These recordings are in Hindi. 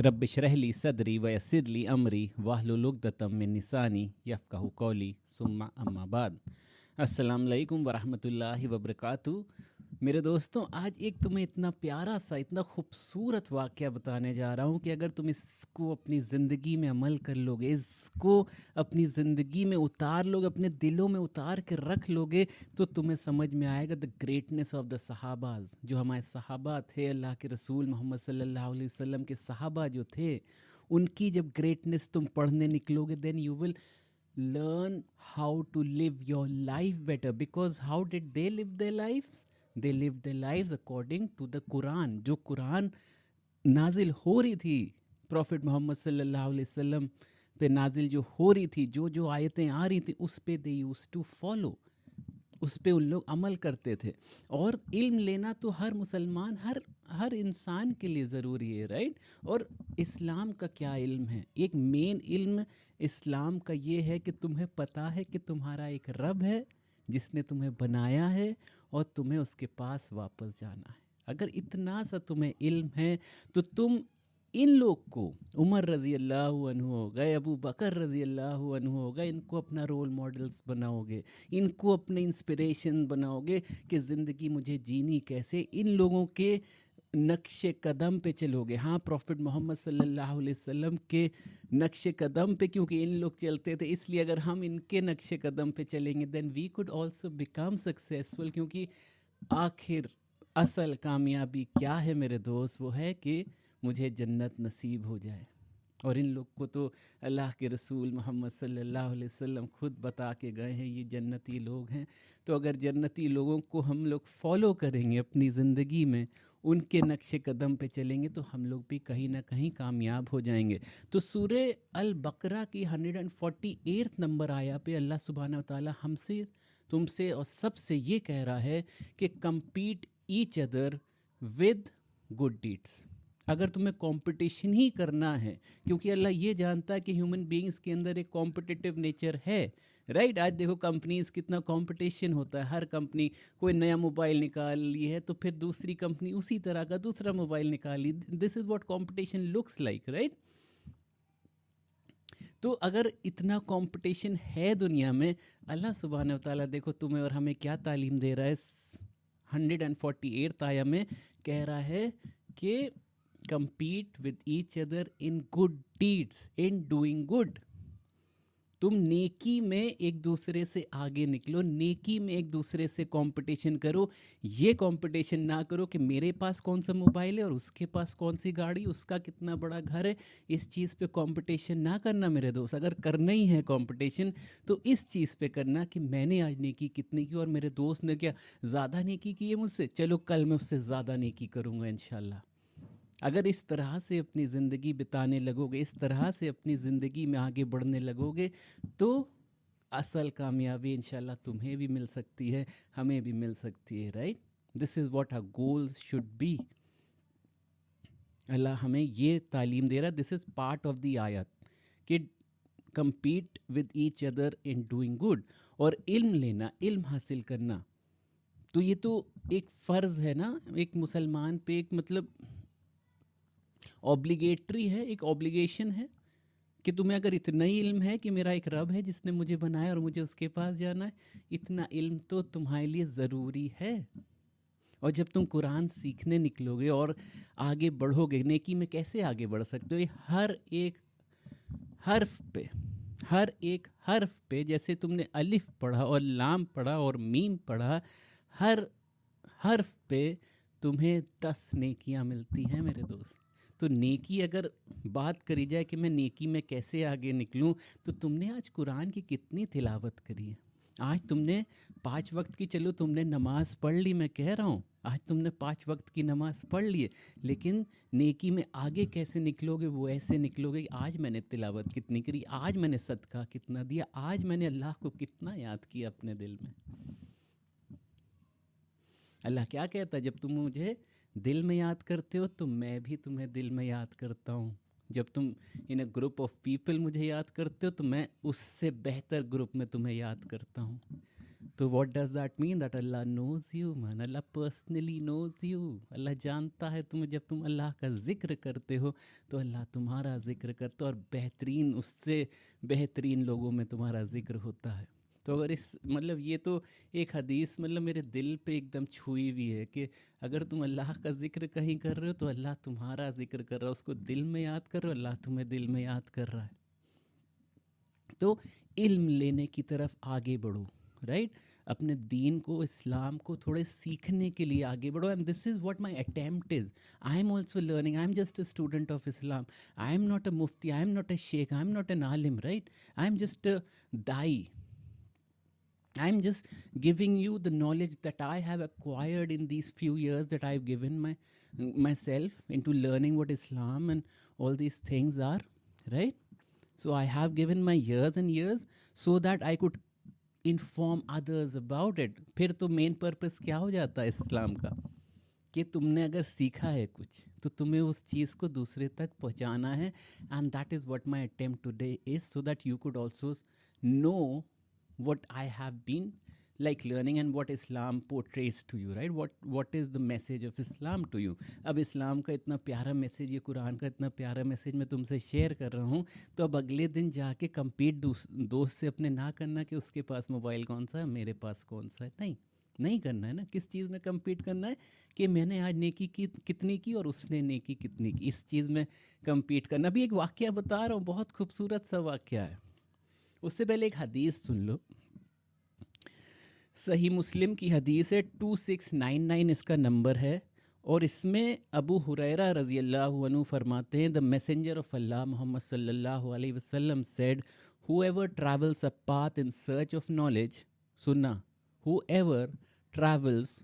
रब्बिश रहली सदरी वयस्सिर ली अमरी वाहलुल उक़दतम मिन लिसानी यफ़क़हू क़ौली सुम्मा अम्मा बाद। अस्सलाम वालेकुम वरहमतुल्लाहि वबरकातुहू। मेरे दोस्तों, आज एक तुम्हें इतना प्यारा सा, इतना खूबसूरत वाक़या बताने जा रहा हूँ कि अगर तुम इसको अपनी ज़िंदगी में अमल कर लोगे, इसको अपनी ज़िंदगी में उतार लोगे, अपने दिलों में उतार के रख लोगे, तो तुम्हें समझ में आएगा द ग्रेटनेस ऑफ द सहाबाज। जो हमारे सहाबा थे, अल्लाह के रसूल मोहम्मद सल्लल्लाहु अलैहि वसल्लम के सहाबा जो थे, उनकी जब ग्रेटनेस तुम पढ़ने निकलोगे, then you will learn how to live your life better, because how did they live their lives? They lived their lives according to the Quran। जो कुरान नाजिल हो रही थी, प्रॉफिट मोहम्मद सल्लल्लाहु अलैहि वसल्लम पे नाजिल जो हो रही थी, जो जो आयतें आ रही थी, उस पे दे यूज्ड टू फॉलो, उस पे उन लोग अमल करते थे। और इल्म लेना तो हर मुसलमान, हर इंसान के लिए ज़रूरी है, राइट। और इस्लाम का क्या इल्म है? एक मेन इल्म इस्लाम का ये है कि तुम्हें पता है कि तुम्हारा एक रब है जिसने तुम्हें बनाया है और तुम्हें उसके पास वापस जाना है। अगर इतना सा तुम्हें इल्म है तो तुम इन लोग को, उमर रज़ी अल्लाह अन्हु हो गए, अबू बकर रज़ी अल्लाह अन्हु हो गए, इनको अपना रोल मॉडल्स बनाओगे, इनको अपने इंस्पिरेशन बनाओगे कि ज़िंदगी मुझे जीनी कैसे। इन लोगों के नक्शे कदम पे चलोगे। हाँ, प्रॉफिट मोहम्मद सल्लल्लाहु अलैहि वसल्लम के नक्शे कदम पे क्योंकि इन लोग चलते थे, इसलिए अगर हम इनके नक्शे कदम पे चलेंगे then we could also become successful. क्योंकि आखिर असल कामयाबी क्या है मेरे दोस्त? वो है कि मुझे जन्नत नसीब हो जाए। और इन लोग को तो अल्लाह के रसूल मोहम्मद सल्लल्लाहु अलैहि वसल्लम खुद बता के गए हैं, ये जन्नती लोग हैं। तो अगर जन्नती लोगों को हम लोग फॉलो करेंगे अपनी ज़िंदगी में, उनके नक्शे कदम पे चलेंगे, तो हम लोग भी कहीं ना कहीं कामयाब हो जाएंगे। तो सूरह अल बकरा की 148 नंबर आया पे अल्लाह सुब्हानहू व तआला हमसे, तुमसे और सबसे ये कह रहा है कि compete each other with good deeds. अगर तुम्हें कंपटीशन ही करना है, क्योंकि अल्लाह ये जानता है कि ह्यूमन बीइंग्स के अंदर एक कॉम्पिटिटिव नेचर है, राइट। आज देखो कंपनीज कितना कंपटीशन होता है। हर कंपनी कोई नया मोबाइल निकाल ली है तो फिर दूसरी कंपनी उसी तरह का दूसरा मोबाइल निकाल ली। This is what competition looks like, right. तो अगर इतना कंपटीशन है दुनिया में, अल्लाह सुब्हानहू व तआला देखो तुम्हें और हमें क्या तालीम दे रहा है। 148 आया में कह रहा है कि compete with each other in good deeds, in doing good। तुम नेकी में एक दूसरे से आगे निकलो, नेकी में एक दूसरे से कंपटीशन करो। ये कंपटीशन ना करो कि मेरे पास कौन सा मोबाइल है और उसके पास कौन सी गाड़ी, उसका कितना बड़ा घर है। इस चीज़ पे कंपटीशन ना करना मेरे दोस्त। अगर करना ही है कंपटीशन तो इस चीज़ पे करना कि मैंने आज नेकी कितनी की और मेरे दोस्त ने क्या ज़्यादा नेकी की है मुझसे, चलो कल मैं उससे ज़्यादा नेकी करूँगा इंशाल्लाह। अगर इस तरह से अपनी ज़िंदगी बिताने लगोगे, इस तरह से अपनी ज़िंदगी में आगे बढ़ने लगोगे, तो असल कामयाबी इंशाल्लाह तुम्हें भी मिल सकती है, हमें भी मिल सकती है, right. This is what our goal should be. Allah हमें ये तालीम दे रहा है। This is part of the आयत कि compete with each other in doing good। और इल्म लेना, इल्म हासिल करना, तो ये तो एक फ़र्ज़ है ना एक मुसलमान पे, एक मतलब ऑब्लिगेटरी है, एक ऑब्लिगेशन है कि तुम्हें अगर इतना ही इल्म है कि मेरा एक रब है जिसने मुझे बनाया और मुझे उसके पास जाना है, इतना इल्म तो तुम्हारे लिए ज़रूरी है। और जब तुम कुरान सीखने निकलोगे और आगे बढ़ोगे, नेकी में कैसे आगे बढ़ सकते हो? ये हर एक हर्फ पे जैसे तुमने अलिफ पढ़ा और लाम पढ़ा और मीम पढ़ा, हर हर्फ पे तुम्हें 10 नेकियां मिलती हैं मेरे दोस्त। तो नेकी अगर बात करी जाए कि मैं नेकी में कैसे आगे निकलूं, तो तुमने आज कुरान की कितनी तिलावत करी है। आज तुमने 5 वक्त की, चलो तुमने नमाज पढ़ ली, मैं कह रहा हूँ आज तुमने 5 वक्त की नमाज पढ़ ली है, लेकिन नेकी में आगे कैसे निकलोगे? वो ऐसे निकलोगे कि आज मैंने तिलावत कितनी करी, आज मैंने सदका कितना दिया, आज मैंने अल्लाह को कितना याद किया अपने दिल में। अल्लाह क्या कहता है? जब तुम मुझे दिल में याद करते हो तो मैं भी तुम्हें दिल में याद करता हूँ। जब तुम इन अ ग्रुप ऑफ पीपल मुझे याद करते हो तो मैं उससे बेहतर ग्रुप में तुम्हें याद करता हूँ। तो what does that mean? That Allah knows you man, Allah personally knows you. Allah जानता है तुम्हें। जब तुम अल्लाह का ज़िक्र करते हो तो अल्लाह तुम्हारा ज़िक्र करता है, और बेहतरीन, उससे बेहतरीन लोगों में तुम्हारा ज़िक्र होता है। तो अगर इस मतलब ये तो एक हदीस मतलब मेरे दिल पे एकदम छुई हुई है कि अगर तुम अल्लाह का ज़िक्र कहीं कर रहे हो तो अल्लाह तुम्हारा ज़िक्र कर रहा है, उसको दिल में याद कर रहे हो, अल्लाह तुम्हें दिल में याद कर रहा है। तो इल्म लेने की तरफ आगे बढ़ो, राइट? अपने दीन को, इस्लाम को थोड़े सीखने के लिए आगे बढ़ो। And this is what my attempt is. I am also learning, I am just a student of Islam. I am not a मुफ्ती, आई एम नॉट अ शेख, आई एम नॉट एन आलिम, right? I am just a दाई. I'm just giving you the knowledge that I have acquired in these few years that I've given myself into learning what Islam and all these things are, right? So I have given my years and years so that I could inform others about it. फिर तो मेन पर्पस क्या हो जाता है इस्लाम का कि तुमने अगर सीखा है कुछ तो तुम्हें उस चीज़ को दूसरे तक पहुंचाना है. And that is what my attempt today is, so that you could also know what I have been like learning and what Islam portrays to you, right? What is the message of Islam to you? अब इस्लाम का इतना प्यारा मैसेज, ये कुरान का इतना प्यारा मैसेज मैं तुमसे शेयर कर रहा हूँ, तो अब अगले दिन जाके कम्पीट दोस्त से अपने ना करना कि उसके पास मोबाइल कौन सा है, मेरे पास कौन सा है. नहीं करना है ना. किस चीज़ में कम्पीट करना है कि मैंने आज नेकी की कितनी की और उसने नेकी कितनी की, इस चीज़ में कम्पीट करना. अभी एक वाक़या बता रहा हूँ, बहुत खूबसूरत सा वाक़या है. उससे पहले एक हदीस सुन लो. सही मुस्लिम की हदीस है, 2699 इसका नंबर है, और इसमें अबू हुरैरा रज़ी अल्लाहु अन्हु फरमाते हैं, द मैसेंजर ऑफ अल्लाह मोहम्मद सल्लल्लाहु अलैहि वसल्लम said, whoever travels a path in search of knowledge, सुनना, whoever travels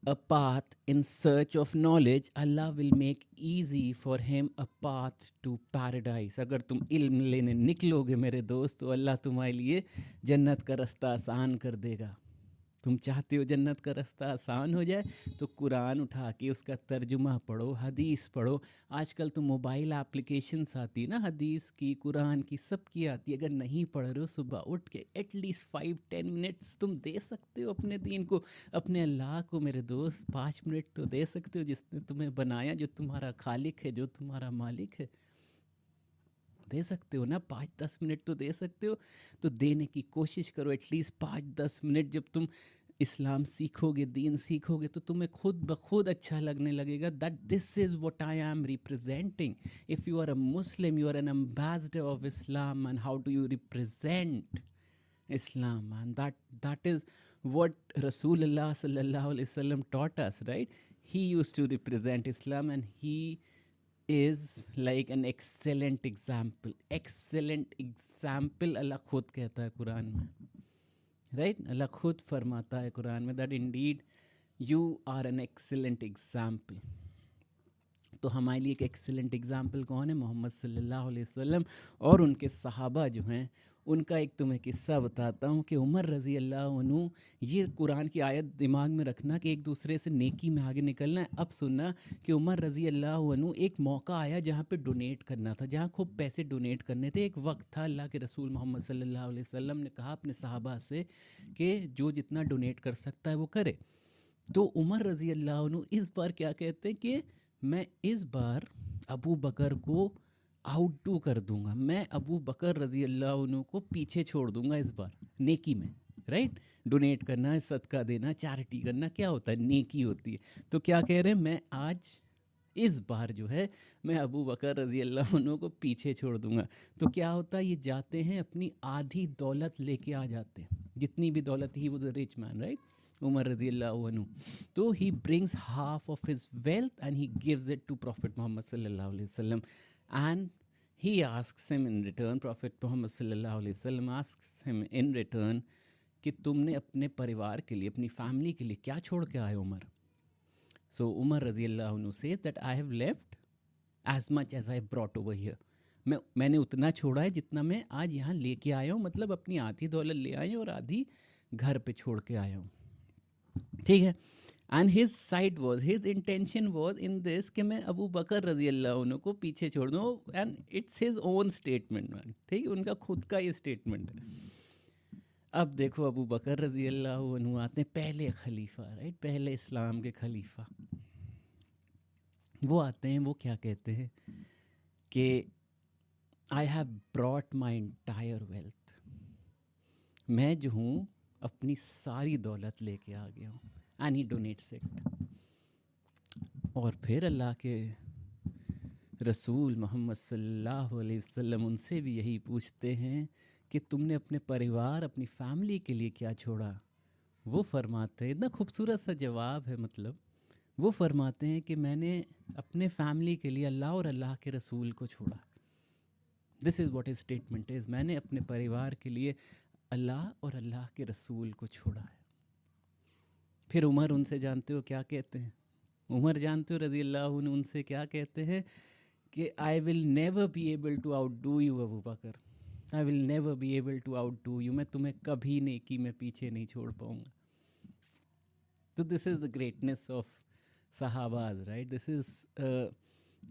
a path in search of knowledge, Allah will make easy for him a path to paradise. अगर तुम इल्म लेने निकलोगे मेरे दोस्त तो अल्लाह तुम्हारे लिए जन्नत का रास्ता आसान कर देगा. तुम चाहते हो जन्नत का रास्ता आसान हो जाए तो कुरान उठा के उसका तर्जुमा पढ़ो, हदीस पढ़ो. आजकल तो मोबाइल एप्लीकेशंस आती है ना, हदीस की, कुरान की, सब की आती है. अगर नहीं पढ़ रहे हो, सुबह उठ के एटलीस्ट 5-10 मिनट्स तुम दे सकते हो अपने दीन को, अपने अल्लाह को मेरे दोस्त. 5 मिनट तो दे सकते हो, जिसने तुम्हें बनाया, जो तुम्हारा खालिक है, जो तुम्हारा मालिक है. दे सकते हो ना, 5-10 मिनट तो दे सकते हो. तो देने की कोशिश करो एटलीस्ट 5-10 मिनट. जब तुम इस्लाम सीखोगे, दीन सीखोगे, तो तुम्हें खुद ब खुद अच्छा लगने लगेगा that this is what I am representing. If you are a Muslim, you are an ambassador of Islam, and how do you represent Islam, and that is what Rasulullah sallallahu alaihi wasallam taught us, right? He used to represent Islam, and he is like an excellent example. अल्लाह खुद कहता है कुरान में, right? अल्लाह खुद फरमाता है कुरान में that indeed you are an excellent example. तो हमारे लिए एक एक्सीलेंट एग्जाम्पल कौन है? मोहम्मद सल्लल्लाहु अलैहि वसल्लम और उनके सहाबा जो हैं. उनका एक तुम्हें किस्सा बताता हूँ कि उमर रज़ी अल्लाह अन्हु, ये कुरान की आयत दिमाग में रखना कि एक दूसरे से नेकी में आगे निकलना है. अब सुनना कि उमर रज़ी अल्लाह अन्हु, एक मौका आया जहाँ पे डोनेट करना था, जहाँ खूब पैसे डोनेट करने थे. एक वक्त था, अल्लाह के रसूल मोहम्मद सल्लल्लाहु अलैहि वसल्लम ने कहा अपने सहाबा से कि जो जितना डोनेट कर सकता है वो करे. तो उमर रज़ी अल्लाह अन्हु इस बार क्या कहते हैं कि मैं इस बार अबू बकर को आउटडू कर दूंगा, मैं अबू बकर रज़ी अल्लाह अन्हु को पीछे छोड़ दूंगा इस बार नेकी में, राइट? डोनेट करना, सदका देना, चैरिटी करना क्या होता है? नेकी होती है. तो क्या कह रहे हैं, मैं आज इस बार जो है मैं अबू बकर रज़ी अल्लाह अन्हु को पीछे छोड़ दूंगा. तो क्या होता है, ये जाते हैं अपनी आधी दौलत लेके आ जाते हैं, जितनी भी दौलत, he was a rich man, right? Umar radiallahu anhu. So he brings half of his wealth and he gives it to Prophet Muhammad sallallahu alaihi wasallam, and he asks him in return, Prophet Muhammad sallallahu alaihi wasallam asks him in return कि तुमने अपने परिवार के लिए, अपनी फैमिली के लिए क्या छोड़ के आए Umar? So Umar radiallahu anhu says that I have left as much as I brought over here. मैंने उतना छोड़ा है जितना मैं आज यहाँ लेके आया हूँ, मतलब अपनी आधी दौलत ले आए और आधी घर पे छोड़ के आया हूँ. ठीक है. And his side was, his intention was in this कि मैं अबू बकर रज़ी अल्लाह अन्हु को पीछे छोड़ दूँ. And it's his own statement man, ठीक है, उनका खुद का ये स्टेटमेंट है. अब देखो अबू बकर रज़ी अल्लाह अन्हु आते हैं, पहले खलीफा, राइट, पहले इस्लाम के खलीफा। वो आते हैं, वो क्या कहते हैं कि I have brought my entire wealth, मैं जो हूँ अपनी सारी दौलत लेके आ गया हूँ, एंड ही डोनेट्स इट। और फिर अल्लाह के रसूल मोहम्मद सल्लल्लाहु अलैहि वसल्लम उनसे भी यही पूछते हैं कि तुमने अपने परिवार, अपनी फैमिली के लिए क्या छोड़ा। वो फरमाते हैं, इतना खूबसूरत सा जवाब है, मतलब वो फरमाते हैं कि मैंने अपने फैमिली के लिए अल्लाह और अल्लाह के रसूल को छोड़ा। This is what is statement is, मैंने अपने परिवार के लिए अल्लाह और अल्लाह के रसूल को छोड़ा है। फिर उमर, उनसे जानते हो क्या कहते हैं, उमर जानते हो रज़ी अल्लाह अन्हु, उनसे क्या कहते हैं कि I will never be able to outdo you Abu Bakr, I will never be able to outdo you, मैं तुम्हें कभी नहीं कि मैं पीछे नहीं छोड़ पाऊँगा। तो this is the greatness of सहाबाज, right, this is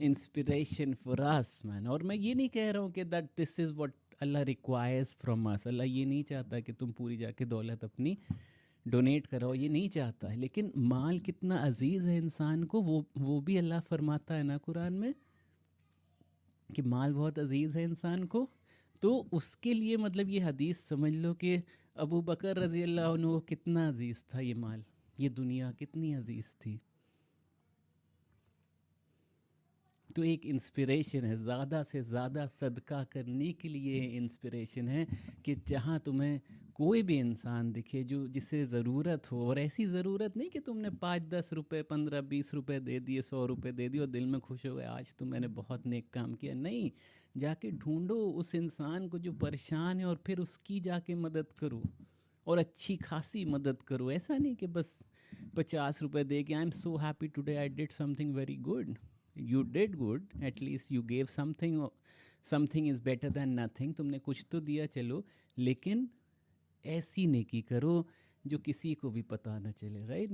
inspiration for us man. और मैं ये नहीं कह रहा हूँ कि that this is what Allah requires from us, Allah ये नहीं चाहता कि तुम पूरी जाके दौलत अपनी डोनेट कराओ, ये नहीं चाहता है। लेकिन माल कितना अजीज़ है इंसान को, वो भी अल्लाह फरमाता है ना कुरान में कि माल बहुत अजीज़ है इंसान को। तो उसके लिए मतलब ये हदीस समझ लो कि अबू बकर रज़ी अल्लाह अन्हु को कितना अजीज़ था ये माल, ये दुनिया कितनी अजीज़ थी। तो एक इंस्पिरेशन है, ज़्यादा से ज़्यादा सदका करने के लिए इंस्पिरेशन है कि जहाँ तुम्हें कोई भी इंसान दिखे जो जिसे ज़रूरत हो, और ऐसी ज़रूरत नहीं कि तुमने 5-10 रुपये, 15-20 रुपये दे दिए, 100 रुपये दे दिए और दिल में खुश हो गए आज तो मैंने बहुत नेक काम किया। नहीं, जाके ढूंढो उस इंसान को जो परेशान है और फिर उसकी जाके मदद करो, और अच्छी खासी मदद करो। ऐसा नहीं कि बस 50 रुपये दे के I am so happy today I did something very good. You did good, at least you gave something, something is better than nothing, तुमने कुछ तो दिया चलो, लेकिन ऐसी नेकी करो जो किसी को भी पता ना चले, राइट।